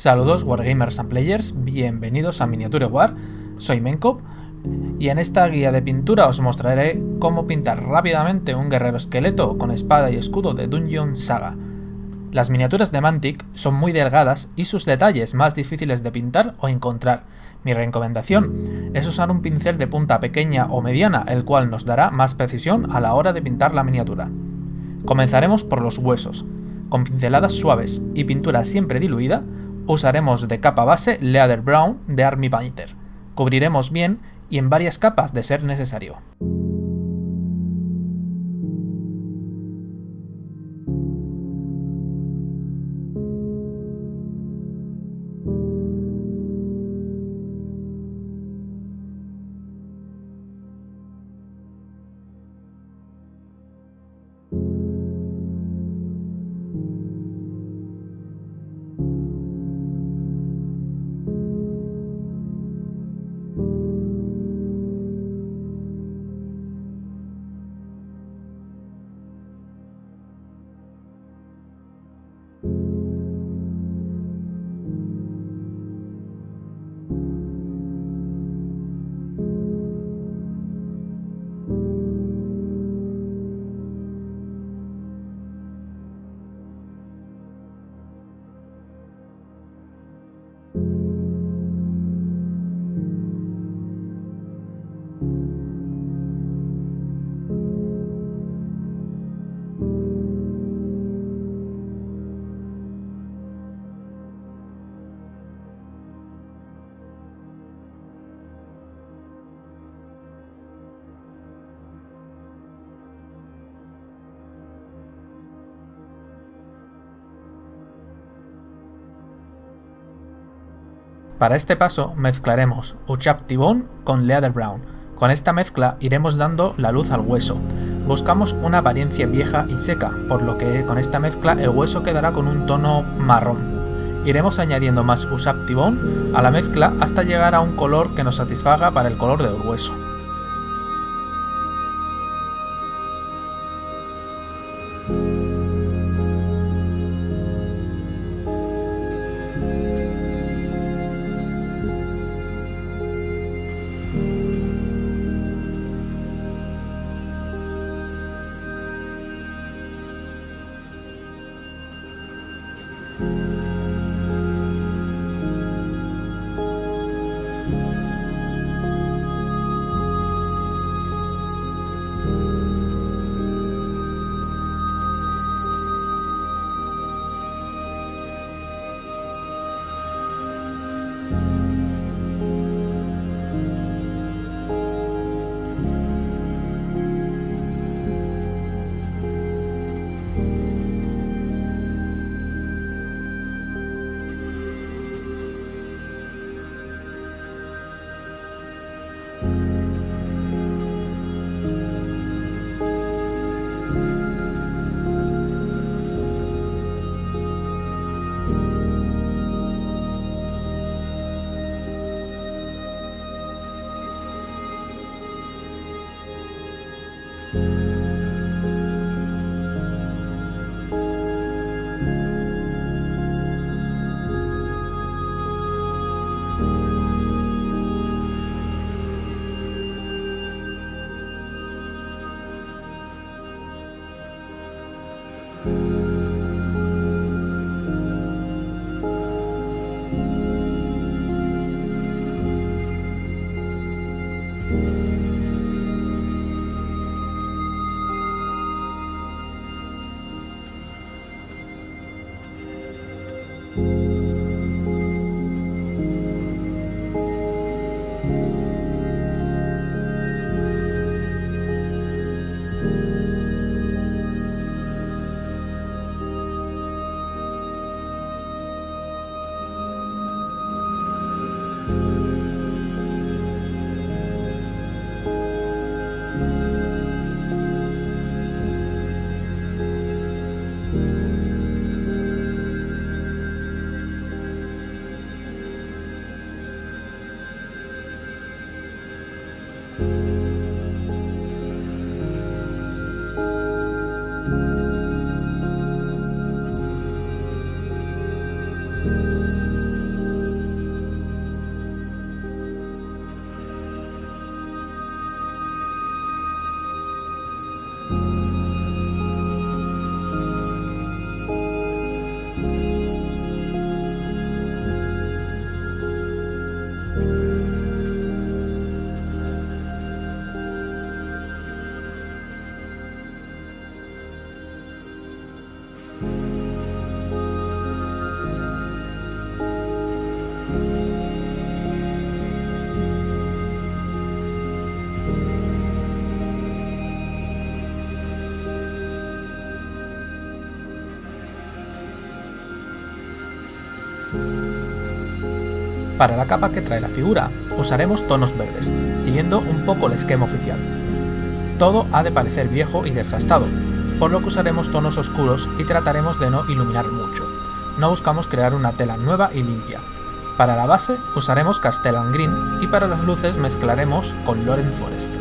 Saludos Wargamers and Players, bienvenidos a Miniature War, soy Menkop y en esta guía de pintura os mostraré cómo pintar rápidamente un guerrero esqueleto con espada y escudo de Dungeon Saga. Las miniaturas de Mantic son muy delgadas y sus detalles más difíciles de pintar o encontrar. Mi recomendación es usar un pincel de punta pequeña o mediana, el cual nos dará más precisión a la hora de pintar la miniatura. Comenzaremos por los huesos. Con pinceladas suaves y pintura siempre diluida, usaremos de capa base Leather Brown de Army Painter. Cubriremos bien y en varias capas de ser necesario. Para este paso mezclaremos Uchab T-Bone con Leather Brown. Con esta mezcla iremos dando la luz al hueso. Buscamos una apariencia vieja y seca, por lo que con esta mezcla el hueso quedará con un tono marrón. Iremos añadiendo más Uchab T-Bone a la mezcla hasta llegar a un color que nos satisfaga para el color del hueso. Para la capa que trae la figura, usaremos tonos verdes, siguiendo un poco el esquema oficial. Todo ha de parecer viejo y desgastado, por lo que usaremos tonos oscuros y trataremos de no iluminar mucho. No buscamos crear una tela nueva y limpia. Para la base usaremos Castellan Green y para las luces mezclaremos con Loren Forest.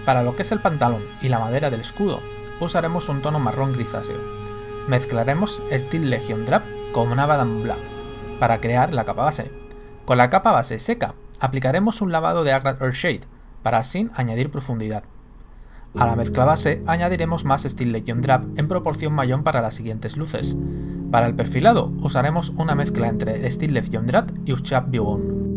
Para lo que es el pantalón y la madera del escudo, usaremos un tono marrón grisáceo. Mezclaremos Steel Legion Drab con Abaddon Black para crear la capa base. Con la capa base seca, aplicaremos un lavado de Agrad Earthshade para así añadir profundidad. A la mezcla base añadiremos más Steel Legion Drab en proporción mayor para las siguientes luces. Para el perfilado usaremos una mezcla entre Steel Legion Drab y Ushab Bone.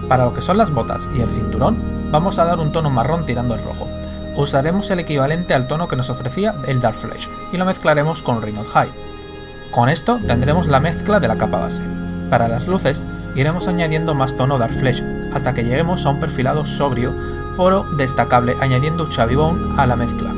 Para lo que son las botas y el cinturón, vamos a dar un tono marrón tirando el rojo. Usaremos el equivalente al tono que nos ofrecía el Dark Flesh y lo mezclaremos con Rhino Hide. Con esto tendremos la mezcla de la capa base. Para las luces, iremos añadiendo más tono Dark Flesh hasta que lleguemos a un perfilado sobrio pero destacable añadiendo Chubby Bone a la mezcla.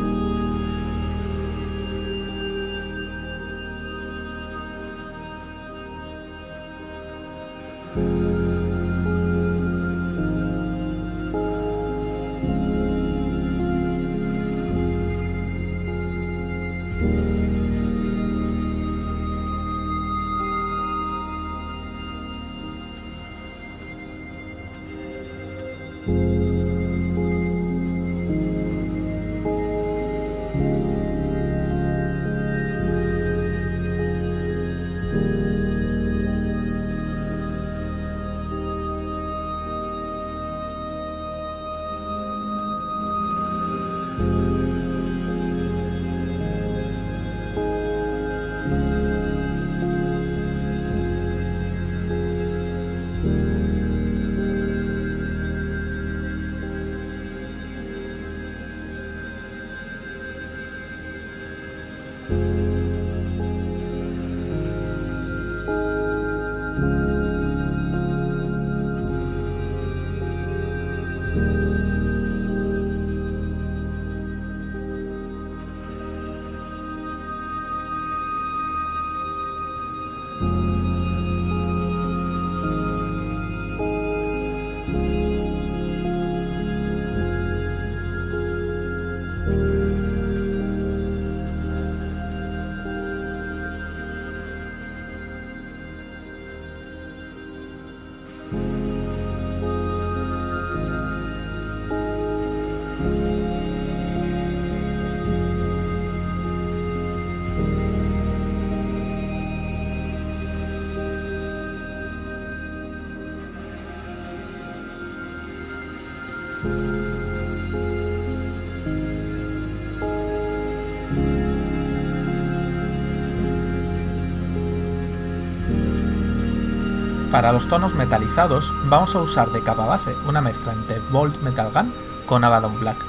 Para los tonos metalizados vamos a usar de capa base una mezcla entre Bold Metal Gun con Abaddon Black.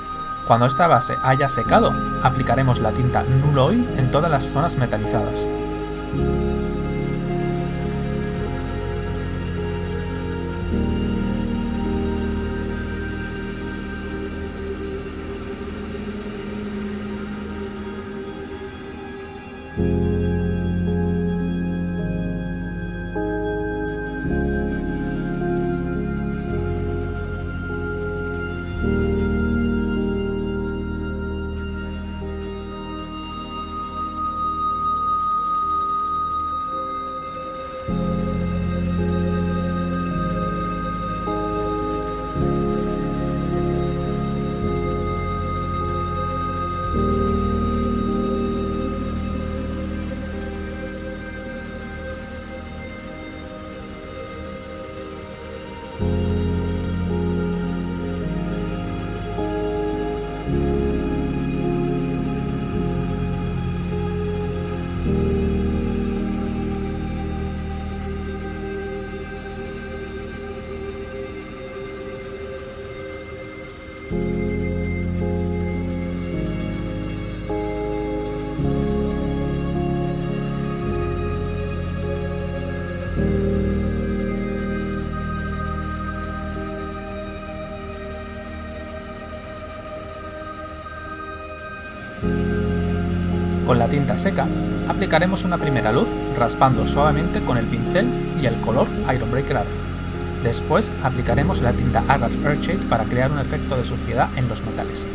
Cuando esta base haya secado, aplicaremos la tinta Null Oil en todas las zonas metalizadas. Con la tinta seca, aplicaremos una primera luz raspando suavemente con el pincel y el color Ironbreaker Armor. Después aplicaremos la tinta Agar Earthshade para crear un efecto de suciedad en los metales.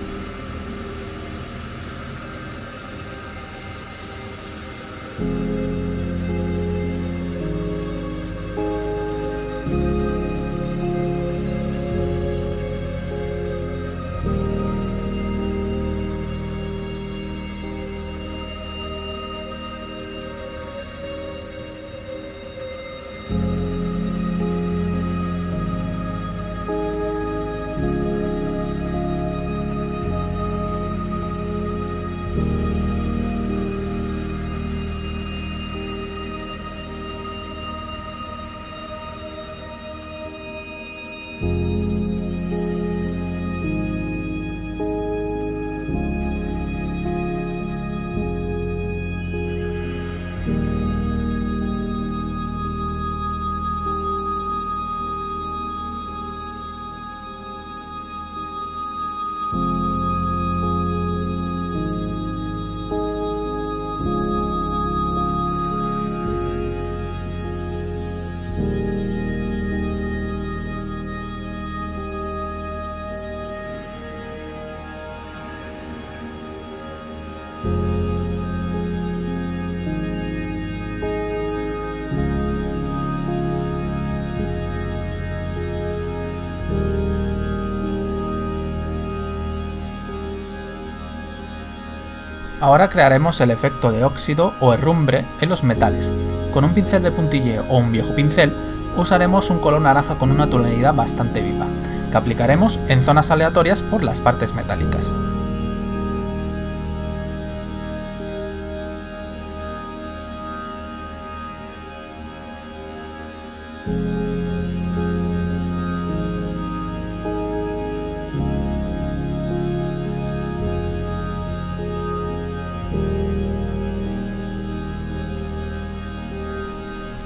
Ahora crearemos el efecto de óxido o herrumbre en los metales. Con un pincel de puntilleo o un viejo pincel usaremos un color naranja con una tonalidad bastante viva, que aplicaremos en zonas aleatorias por las partes metálicas.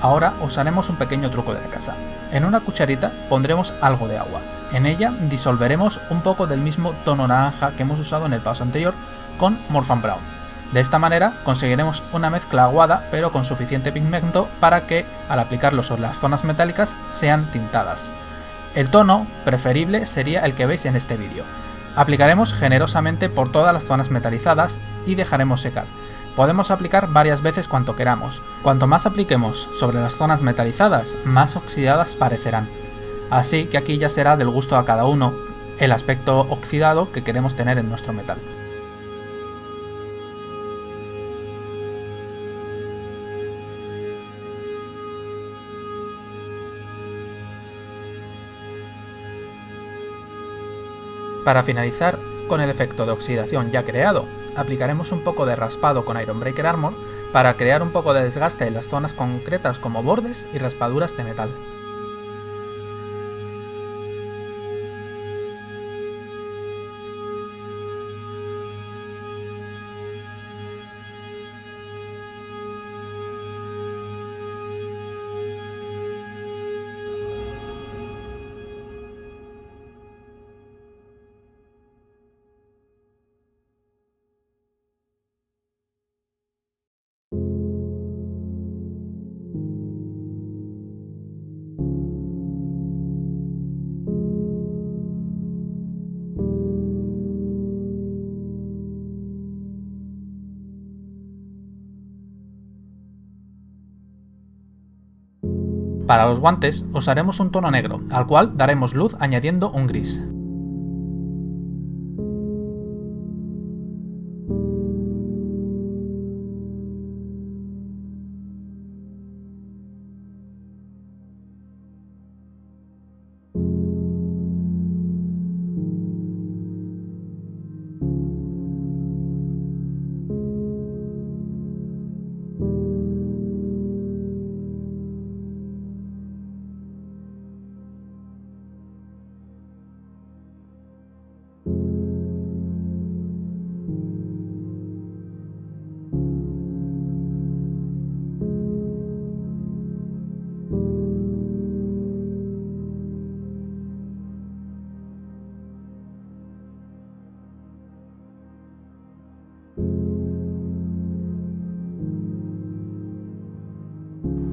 Ahora usaremos un pequeño truco de la casa. En una cucharita pondremos algo de agua. En ella disolveremos un poco del mismo tono naranja que hemos usado en el paso anterior con Morphan Brown. De esta manera conseguiremos una mezcla aguada pero con suficiente pigmento para que al aplicarlo sobre las zonas metálicas sean tintadas. El tono preferible sería el que veis en este vídeo. Aplicaremos generosamente por todas las zonas metalizadas y dejaremos secar. Podemos aplicar varias veces cuanto queramos. Cuanto más apliquemos sobre las zonas metalizadas, más oxidadas parecerán. Así que aquí ya será del gusto a cada uno el aspecto oxidado que queremos tener en nuestro metal. Para finalizar, con el efecto de oxidación ya creado, aplicaremos un poco de raspado con Iron Breaker Armor para crear un poco de desgaste en las zonas concretas como bordes y raspaduras de metal. Para los guantes usaremos un tono negro, al cual daremos luz añadiendo un gris.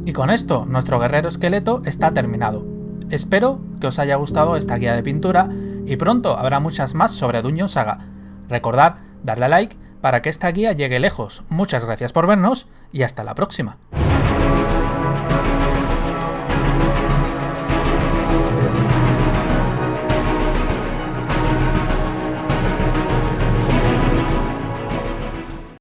Y con esto, nuestro guerrero esqueleto está terminado. Espero que os haya gustado esta guía de pintura y pronto habrá muchas más sobre Dungeon Saga. Recordad darle a like para que esta guía llegue lejos. Muchas gracias por vernos y hasta la próxima.